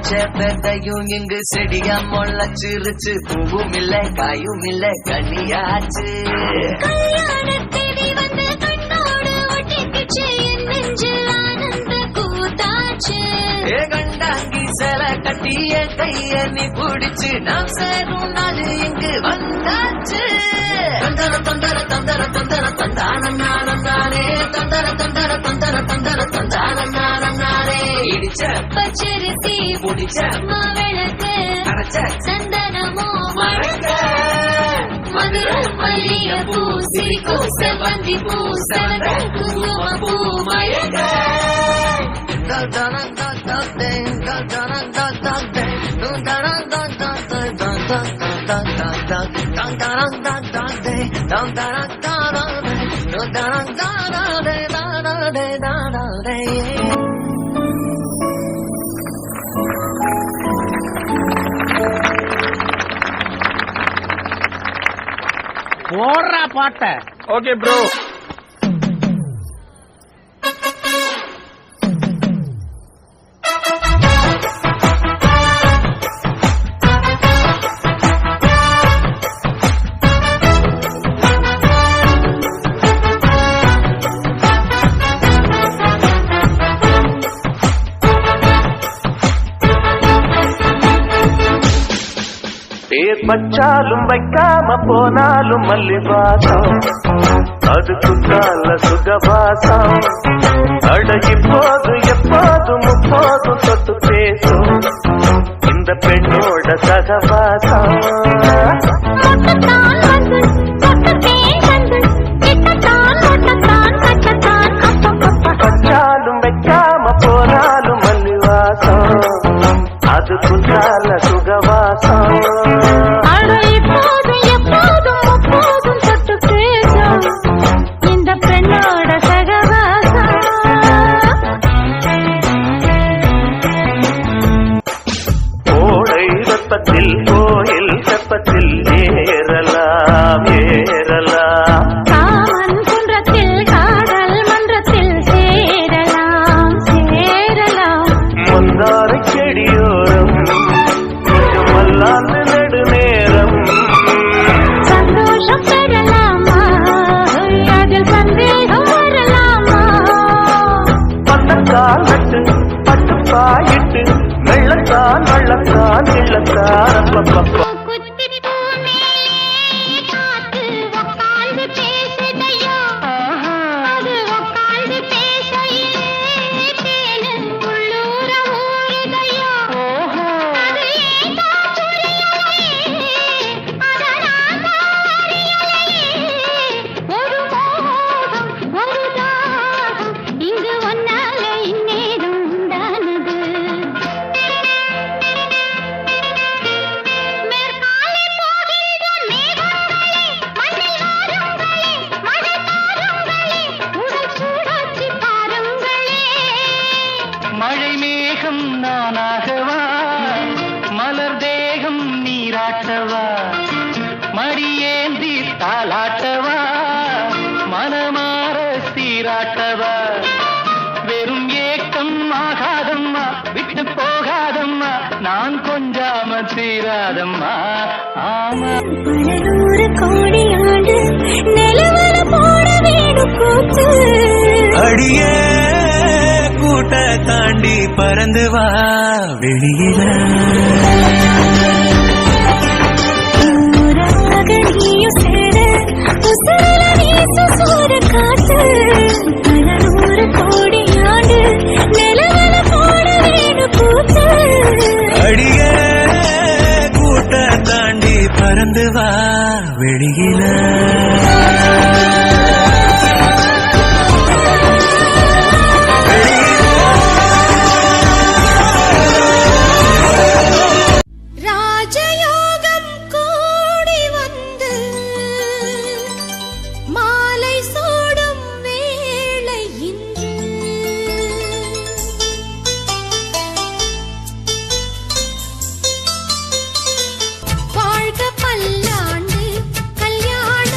வச்ச பெதையும் இங்கு செடியா முளைச்சிருச்சு. பூவும் இல்ல காயும் இல்ல கனியாச்சு. கண்டாங்கி சில கட்டிய கைய நீ பிடிச்சு நாம் சேரும் நாள் இங்கு வந்தாச்சு. தந்தர தந்தர தந்தர தந்தர தந்தானே தந்தர தந்தர தந்தர தந்தர தந்தானே இடிச்ச பச்சரிசி முடிச்ச மாவிளக்கு அரைச்ச சந்தனமோ மழக்க மதுர மல்லிய பூ சிரிக்கோ செவ்வந்தி பூ செவந்த குங்கும பூ மயக்க. போடுறா பாட்ட. Okay bro. வச்சாலும் வைக்காம போனாலும் மல்லிவாசம் அது குத்தால சுகவாசம். அடகி போது எப்போதும் முப்போதும் தொட்டு பேசும் இந்த பெண்ணோட சகவாசம். வச்சாலும் வைக்காம போனாலும் மல்லிவாசம் அது குத்தால சுகவாசம். கோயில் கப்பத்தில் ஏறலாம் ஏறலாம். காமன் குன்றத்தில் காதல் மன்றத்தில் சேரலாம் சேரலாம். மந்தார செடியோரம் கொஞ்சம் மல்லாந்து நெடுநேரம் சந்தோஷம் பெறலாமா அதில் சந்தேகம் வரலாமா. பந்தக்கால் நட்டு பட்டு பாயிட்டு வெள்ளத்தான் வள்ளத்தான் இள்ளத்தான் அப்பப்பா. மழை மேகம் நானாகவா மலர் தேகம் நீராட்டவா மடியேந்தி தாலாட்டவா மனமாற சீராட்டவா. வெறும் ஏக்கம் ஆகாதம்மா விட்டு போகாதம்மா நான் கொஞ்சாம தீராதம்மா. ஆமா 100 கோடி ஆண்டு நிலவர போட வேணும் கூத்து. அடியே கூட்ட தாண்டி பறந்து வா வெளியில. நீயும் சேர உசுர வீச சூற காத்து. 100 கோடி ஆண்டு நிலவர போட வேணும் கூத்து. அடியே கூட்ட தாண்டி பறந்து வா வெளியில. வாழ்க பல்லாண்டு கல்யாண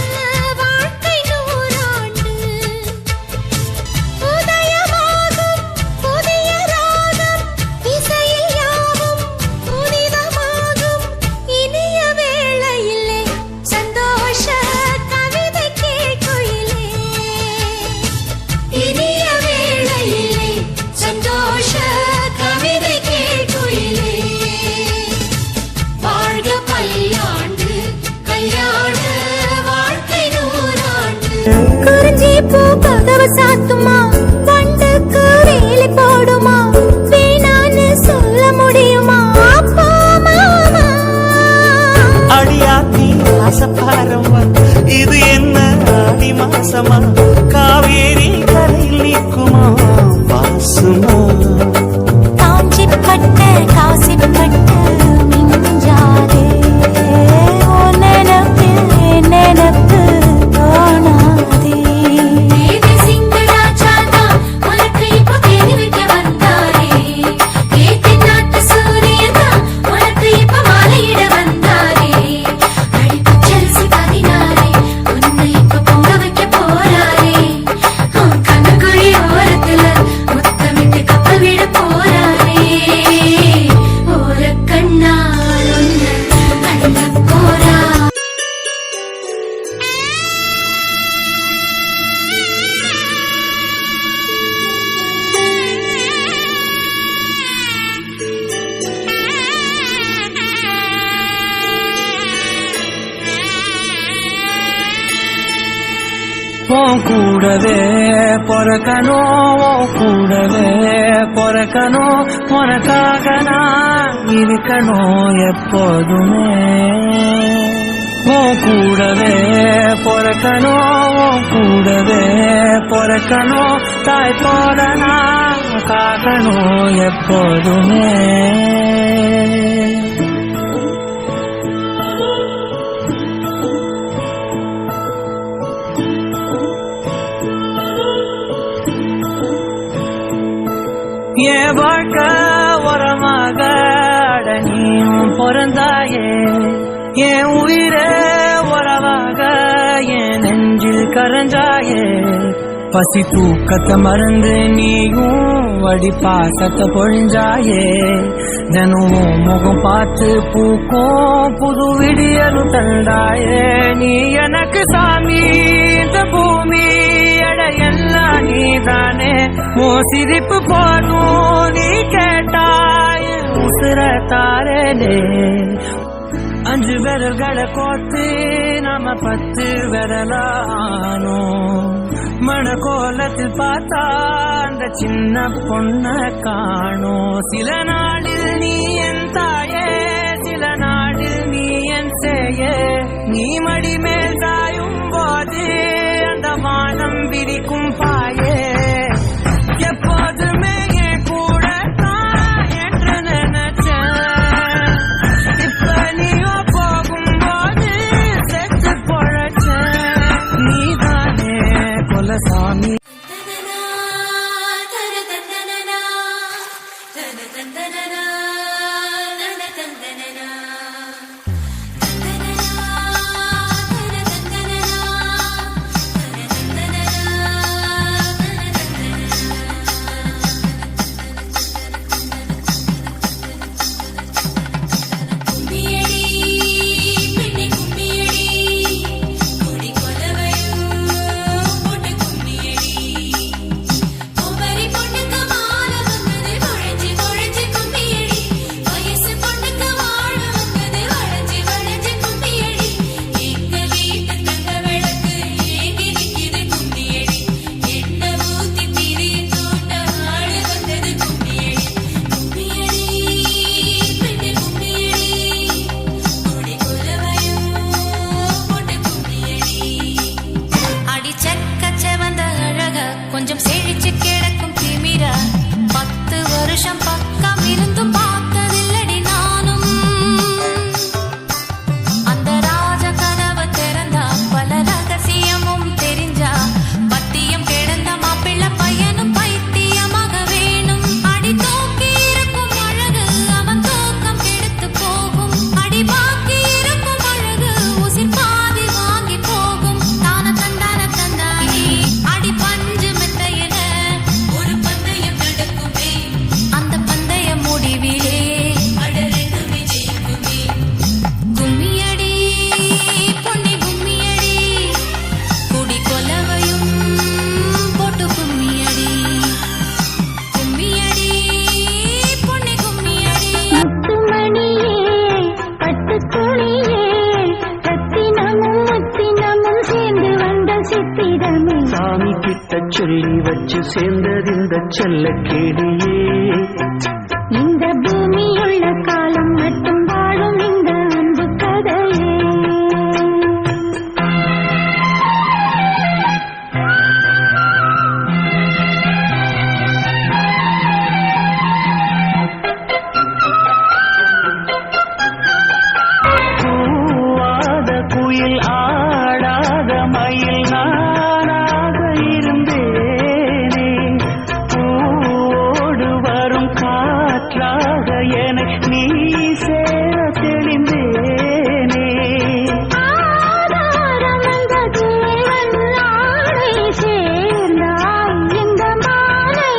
சாத்துமா வண்டுக்கு வேலி போடுமா வேணான்னு சொல்ல முடியுமா அப்பா மாமா அடியாத்தி ஆசப்பாரம்மா இது என்ன ஆடி மாசமா காவேரி கரையில் நிற்குமா பாசுமா காஞ்சிப்பட்ட காசிப்பட்டு மிஞ்சாதே ஓ நினப்பு நினப்பு தோணாதே கூடவே பொறக்கணும் கூடவே பொறக்கணும் உனக்காக நான் இருக்கணும் எப்போதுமே கூடவே பொறக்கணும் கூடவே பொறக்கணும் தாய் போல நான் காக்கணும் எப்போதுமே என் வாழ்க்கை உரமாக நீயும் பிறந்தாயே என் உயிரே உறவாக என் நெஞ்சில் கரைஞ்சாயே பசி தூக்கத்தை மறந்து நீயும் வடி பாசத்தை பொழிஞ்சாயே தினமும் முகம் பார்த்து பூக்கும் புது விடியலும் தந்தாயே நீ எனக்கு சாமி இந்த பூமி எல்லாம் நீதானே ஓ சிரிப்பு போதும் நீ கேட்டாய் உசுர தாரே அஞ்சு விரல்களை கோத்து நாம 10 விரலானோ மணக்கோலத்தில் பார்த்தா அந்த சின்ன பொண்ண காணோம் சில நாளில் நீ என் தாயே சில நாளில் நீ என் சேயே நீ மடி மேல் தாயும் போது அந்த வானம் விரிக்கும் பாயே எப்போதுமே என் கூட தான் என்று நினைச்சேன் இப்ப நீயோ போகும்போது செத்து பொழைச்சேன் நீதானே கொலசாமி கொஞ்சம் செழிச்சு கிடக்கும் திமிரா 10 வருஷம் பக்கம் இருந்தும் பார்த்ததில்லடி நானும் அந்த ராஜ கதவை திறந்தா பல ரகசியமும் தெரிஞ்சா பத்தியம் கிடந்த மாப்பிள்ள பையனும் பைத்தியமாக வேணும் அடி தூக்கி இருக்கும் அழகு அவன் தூக்கம் கெடுத்து போகும் அடி பாக்கி இருக்கும் அழகு உசிர் பாதி வாங்கி போகும் தான தந்தானி அடி பஞ்சு மெத்தையன் சாமி கிட்ட சொல்லி வச்சு சேர்ந்தது இந்த செல்ல கேடியே. இந்த பூமியுள்ள காலம் மட்டும் வாழும் இந்த அன்பு கதையே. பூவாத குயில் ஆடாத மயில் நானாக இருந்தேனே. பூவோடு வரும் காற்றாக எனக்கு நீ சேர தெளிந்தேனே. ஆதாரம் அந்த தேவன் நாளை சேர்ந்தால் இந்த மாலை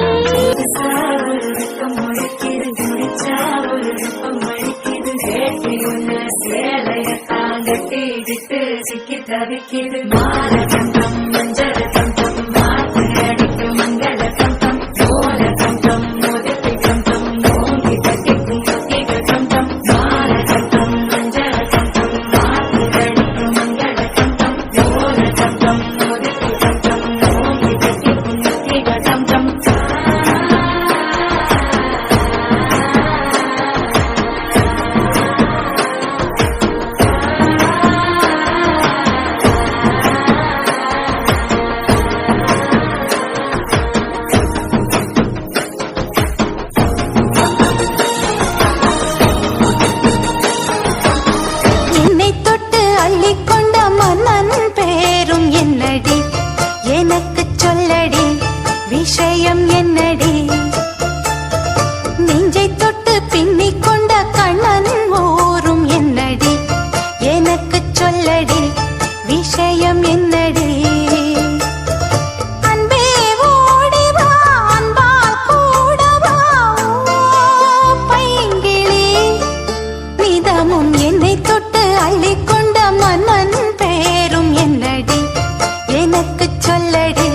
சிக்கி தவிக்கிது மால கண்டம் மஞ்சள் கண்டம் மாத்து அடிக்கும் மங்கள கண்டம் சோழ கண்டம் மோதிப்பி கண்டம் ஓங்கி கட்டிக்கும் கத்திகள் கண்டம் மால கண்டம் மஞ்சள் கண்டம் மாத்து அடிக்கும் மங்கள கண்டம் சோழ கண்டம் மோதிப்பி கண்டம் ஓங்கி கட்டிக்கும் கத்திகள் கண்டம். என்னை தொட்டு அள்ளிக்கொண்ட மன்னன் பேரும் என்னடி, எனக்கு சொல்லடி விஷயம் என்னடி. நெஞ்சை தொட்டு பின்னிக் கொண்ட கண்ணன் ஊரும் என்னடி, எனக்கு சொல்லடி விஷயம் என்னடி. அன்பே ஓடி வா அன்பால் கூட வா ஓ பைங்கிளி. நிதமும் என்னை தொட்டு அள்ளிக்கொண்ட மன்னன் பேரும் என்னடி, எனக்கு சொல்லடி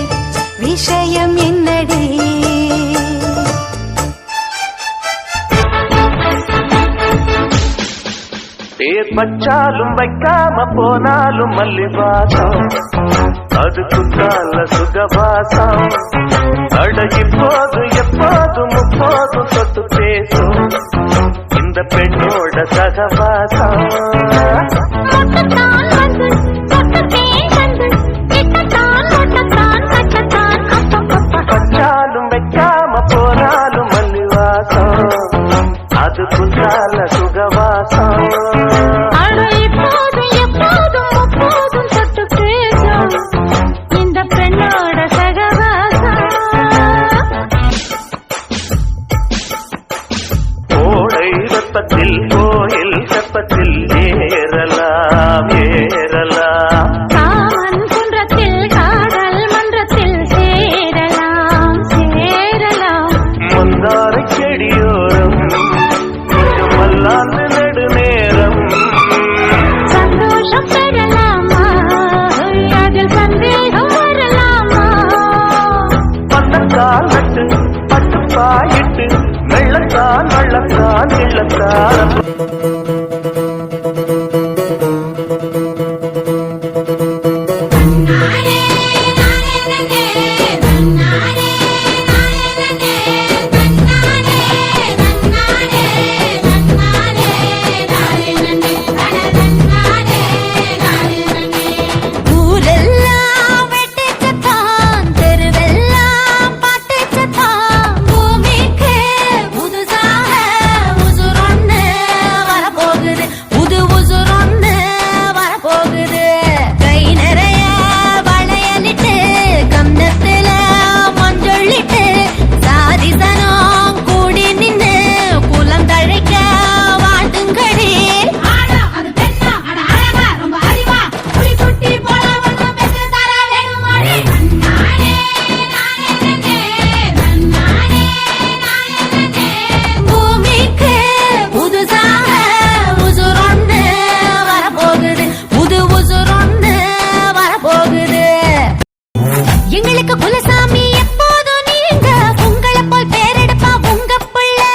விஷயம் என்னடி. பேர் பச்சாலும் வைக்காம போனாலும் மல்லிவாசம் அது குத்தால சுகவாசம். அட இப்போது எப்போதும் முப்போதும் தொட்டு பேசும் இந்த பெண்ணோட சகவாசம். மொட்டத்தான் வந்து மொட்டத்தேன் வந்து கிட்டத்தான் மொட்டத்தான் கட்டத்தான் அப்பப்பப்பா. பச்சாலும் வைக்காம போனாலும் மல்லிவாசம் அது குத்தால சுகவாசம். அட இப்போதும் எப்போதும் முப்போதும் தொட்டு பேசும் இந்த பெண்ணோட சகவாசம். கோடை வெப்பத்தில் கோயில் வெப்பத்தில் ஏறலாம் ஏறலாம். காமன் குன்றத்தில் காதல் மன்றத்தில் சேரலாம் சேரலாம். மந்தார செடியோரம் கொஞ்சம் மல்லாந்து நெடுநேரம். சந்தோஷம் பெறலாமா அதில் சந்தேகம் வரலாமா. பள்ளத்தால் நட்டு பட்டு பாயிட்டு வெள்ளத்தான் வள்ளத்தான் வெள்ளத்தான். ஊரெல்லாம் வெட்டிச்சத்தான் தெருவெல்லாம் பாட்டுச்சத்தான். பூமிக்கு புதுசாக உசுரொன்னு வரப்போகுது, புது உசுரொன்னு வரப்போகுது. கை நிறைய வளையலிட்டு கம்னத்துல மஞ்சள்ளிட்டு சாதிசனம் கூடி நின்று குலம் தழைக்க வாழ்த்துங்கடி. பூமிக்கு புதுசாக உசுரொன்னு வரப்போகுது, புது உசுரொன்னு வரப்போகுது. எங்களுக்கு குலசாமி எப்போதும் நீங்க உங்களை போல் பேரெடுப்பா உங்க பிள்ளை.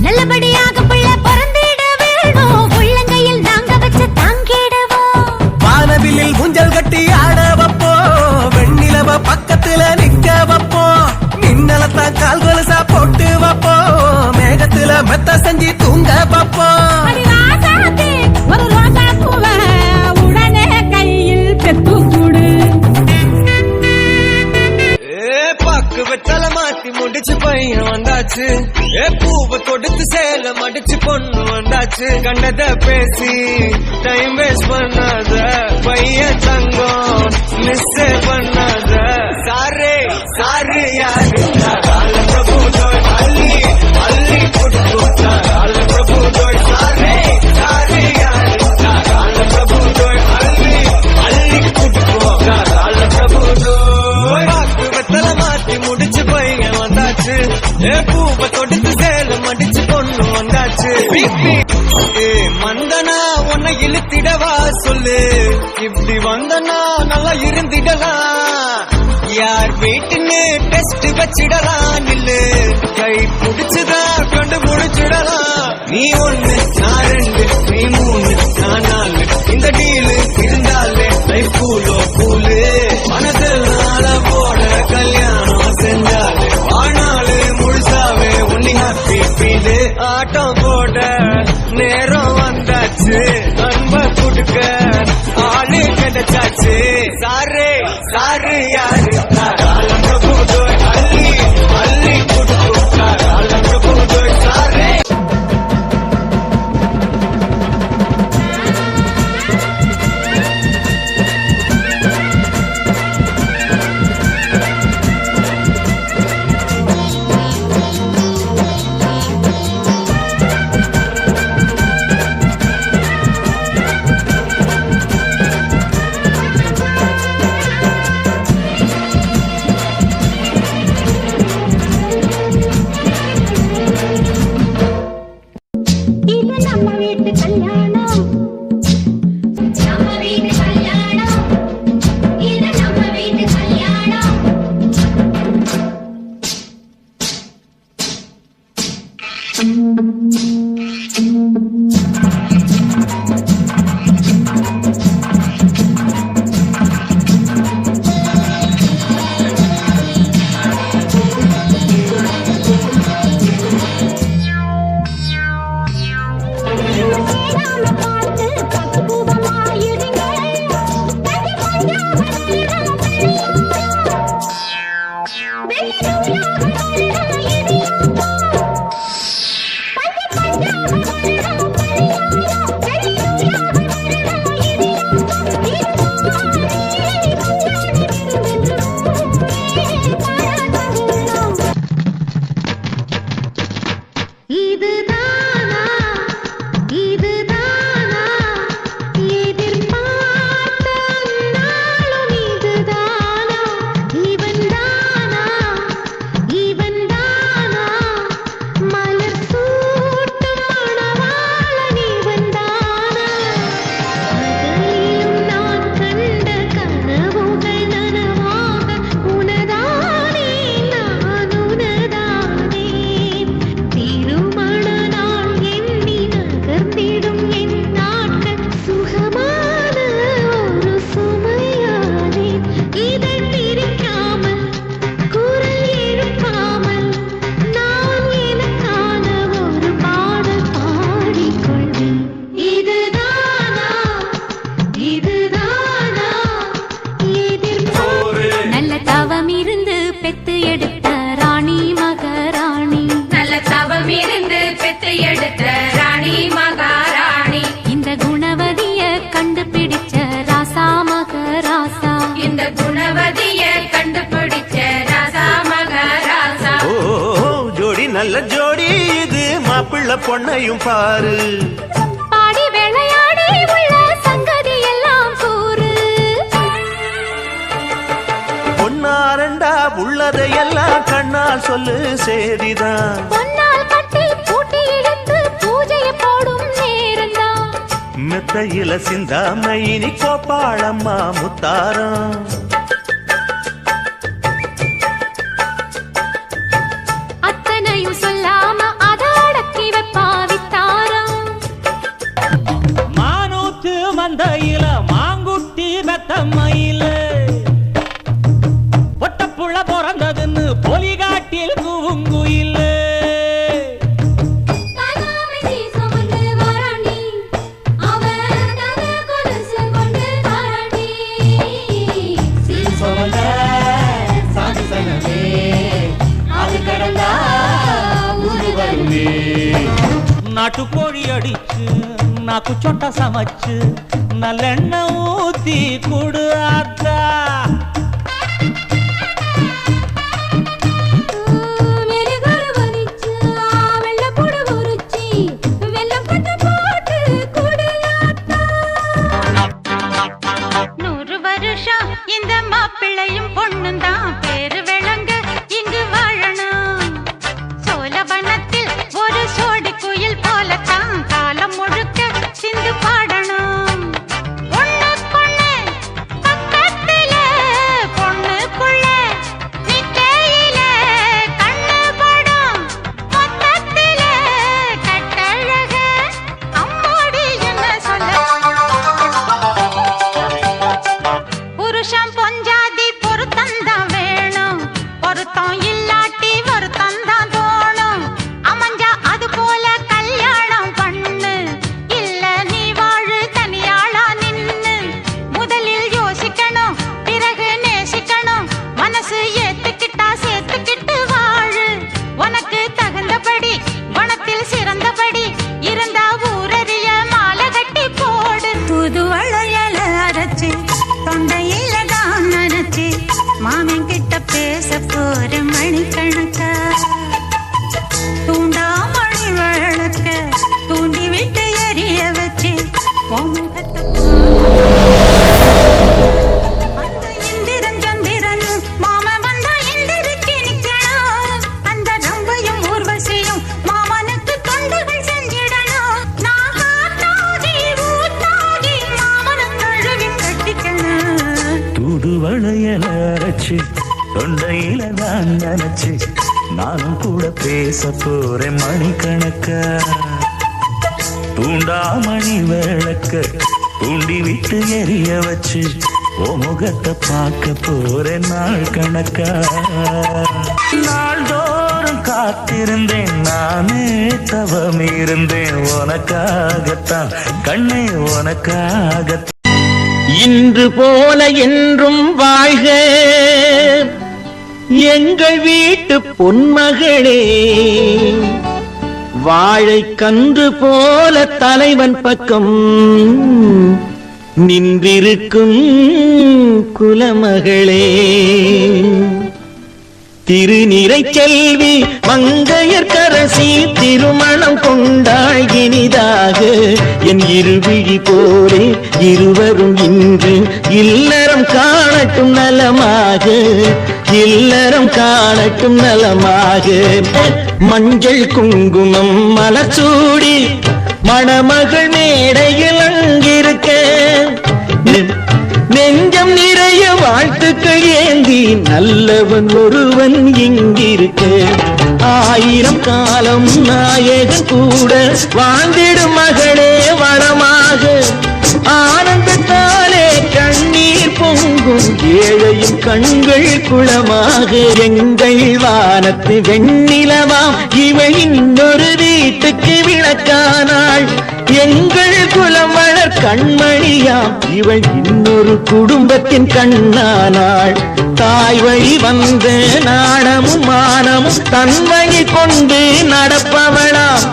நல்லபடியாக பிள்ளை பிறந்திட வேணும், உள்ளங்கையில் நாங்க வச்சு தாங்கிடுவோம். வானவில்லில் ஊஞ்சல் கட்டி ஆட வைப்போம், வெண்ணிலவ பக்க வெத்தலை மாத்தி முடிச்சு பையன் வந்தாச்சு பூவை கொடுத்து சேல மடிச்சு பொண்ணு வந்தாச்சு கண்டத பேசி டைம் வேஸ்ட் பண்ணாத பையன் தங்கம் மிஸ் பண்ணாத சாரே சாரு யாரு பிரபு அள்ளி அள்ளி கொடுத்தா பிரபு சாரே சாரு யாரு பிரபு அள்ளி அள்ளி கொடுத்தா பிரபு வெத்தலை மாத்தி முடிச்சு பையன் வந்தாச்சு பூவை கொடுத்து சேல மடிச்சு பொண்ணு வந்தாச்சு மந்தனா உன்னை இழுத்திடவா சொல்லு இப்படி வந்தனா நல்லா இருந்திடலாம் யார் வீட்டுன்னு டெஸ்ட் வச்சிடலாம் இல்லு கை புடிச்சுதான் கண்டு முடிச்சிடலாம் நீ ஒண்ணு நான் ரெண்டு நீ மூணு நான் நாலு இந்த டீலு இருந்தாலே லைஃப் கூலோ கூலு மனதில் போட கல்யாணம் செஞ்சாலே ஆனாலு முழுசாவே ஒன்னி ஹாப்பி ஃபீலு ஆட்டம் போட நேரம் வந்தாச்சு அன்ப கொடுக்க ஆளு கிடைச்சாச்சு சாரு சாரு யாரு பிரபு அள்ளி அள்ளி கொடுத்தா பிரபு சாரே நல்ல ஜோடி இது மாப்பிள்ள பொண்ணையும் பாரு பாடி விளையாடி உள்ள சங்கதி எல்லாம் கூறு பொன்னாரண்டா உள்ளதையெல்லாம் கண்ணால் சொல்லு சேதிதான் பொன்னால் கட்டி பூட்டி இழுத்து பூஜையை போடும் நேரம்தான் மெத்தையில சிந்தாம இனி கோப்பாளம்மா முத்தாரம் சொல்லாம அடக்கி வைப்பாவித்தாரம் மானூத்து மந்தையில மாங்குட்டி மெத்தம்மையில பொட்டப்புள்ள பிறந்ததுன்னு பொலிகாட்டில் கூவுங்குயில நாட்டுக்கோழி அடிச்சு நாக்கு சொட்ட சமைச்சு நல்லெண்ணெய் ஊத்தி குடு ஆத்தா. இந்த மாப்பிள்ளையும் பொண்ணும் தான் பேரு விளங்க இங்கு வாழணும். சோழவனத்தில் ஒரு சோடி குயில் போலத்தான் காலம் முழுக்க சிந்து பாடணும். பொண்ணுக்குள்ள பக்கத்தில பொண்ணுக்குள்ள நிக்கையில கண்ணு படும் மொத்தத்தில கட்டழக அம்மோடி என்ன சொல்ல. புருஷன் பொஞ்சாதி பொருத்தந்தான் வேணும், பொருத்தம் இல்லாட்டி வருத்தந்தான் தோணும். அமைஞ்சா அது போல கல்யாணம் பண்ணு, இல்ல நீ வாழு தனியாளா நின்னு. முதலில் யோசிக்கணும், பிறகு நேசிக்கணும், மனசு ஏத்துக்கிட்டா சேர்த்துக்கிட்டு வாழு. உனக்கு தகுந்தபடி வனத்தில் சிறந்தபடி இருந்தா ஊரறிய மாலை கட்டி போடு. புது வளையல அரைச்சு தொண்டையில தான் நினைச்சு மாமன் கிட்ட பேச போற மணிக்கணக்கா. தூண்டா மணி விளக்க தூண்டி விட்டு எரிய வச்சு அந்த இந்திரன் சந்திரன் மாமன் வந்தா இந்திருக்கு நிக்கணும். அந்த ரம்பையும் ஊர்வசியும் மாமனுக்கு தொண்டுகள் செஞ்சிடணும். நான் காத்தாகி ஊத்தாகி மாமனை கழுவி கட்டிக்கணும். தூது வளையல அரைச்சு தொண்டையில தான் நினைச்சு நானும் கூட பேச போறேன் மணிக்கணக்கா. தூண்டாமணி விளக்க தூண்டி விட்டு எரிய வச்சு ஓ முகத்தை பார்க்க போறேன் நாள் கணக்கா. நாள்தோறும் காத்திருந்தேன் நானே தவம் இருந்தேன் உனக்காகத்தான் கண்ணே உனக்காகத்தான். இன்று போல என்றும் வாழ்க எங்கள் வீட்டு பொன்மகளே. வாழை கன்று போல தலைவன் பக்கம் நின்றிருக்கும் குலமகளே. திருநிறை செல்வி மங்கையர்க்கரசி திருமணம் கொண்டாள் இனிதாக. என் இருவிழி போலே இருவரும் இன்று இல்லறம் காணட்டும் நலமாக, இல்லறம் காணட்டும் நலமாக. மஞ்சள் குங்குமம் மலச்சூடி மணமகள் மேடையில் அங்கிருக்க நெஞ்சம் நிறைய வாழ்த்துக்கள் ஏந்தி நல்லவன் ஒருவன் இங்கிருக்க. 1000 காலம் நாயகன் கூட வாழ்ந்திடும் மகளே வளமாக. ஆனந்தத்தாலே கண்ணீர் பொங்கும் ஏழையும் கண்கள் குளமாக. எங்கள் வானத்து வெண்ணிலவாம் இவள் இன்னொரு வீட்டுக்கு விளக்கானாள். எங்கள் குலம் வளர் கண்மணியாம் இவள் இன்னொரு குடும்பத்தின் கண்ணானாள். தாய் வழி வந்த நாணமும் மானமும் தன்வழி கொண்டு நடப்பவளாம்.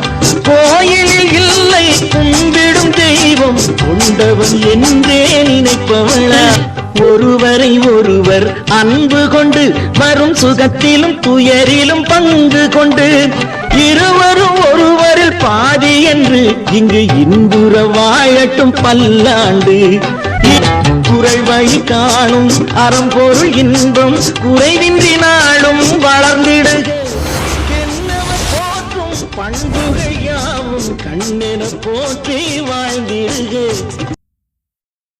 கோயிலில் இல்லை கும்பிடும் தெய்வம் கொண்டவன் என்றே நினைப்பவளா. ஒருவரை ஒருவர் அன்பு கொண்டு வரும் சுகத்திலும் துயரிலும் பங்கு கொண்டு இருவரும் ஒருவரில் பாதி என்று இங்கு இன்புற வாழட்டும் பல்லாண்டு. குரல் வழி காணும் அறம்பொருள் இன்பம் குறைவின்றி நாளும் வளர்ந்திடுக. போற்றும் பண்புகள் யாவும் கண்ணென போற்றி வாழ்ந்திடுக.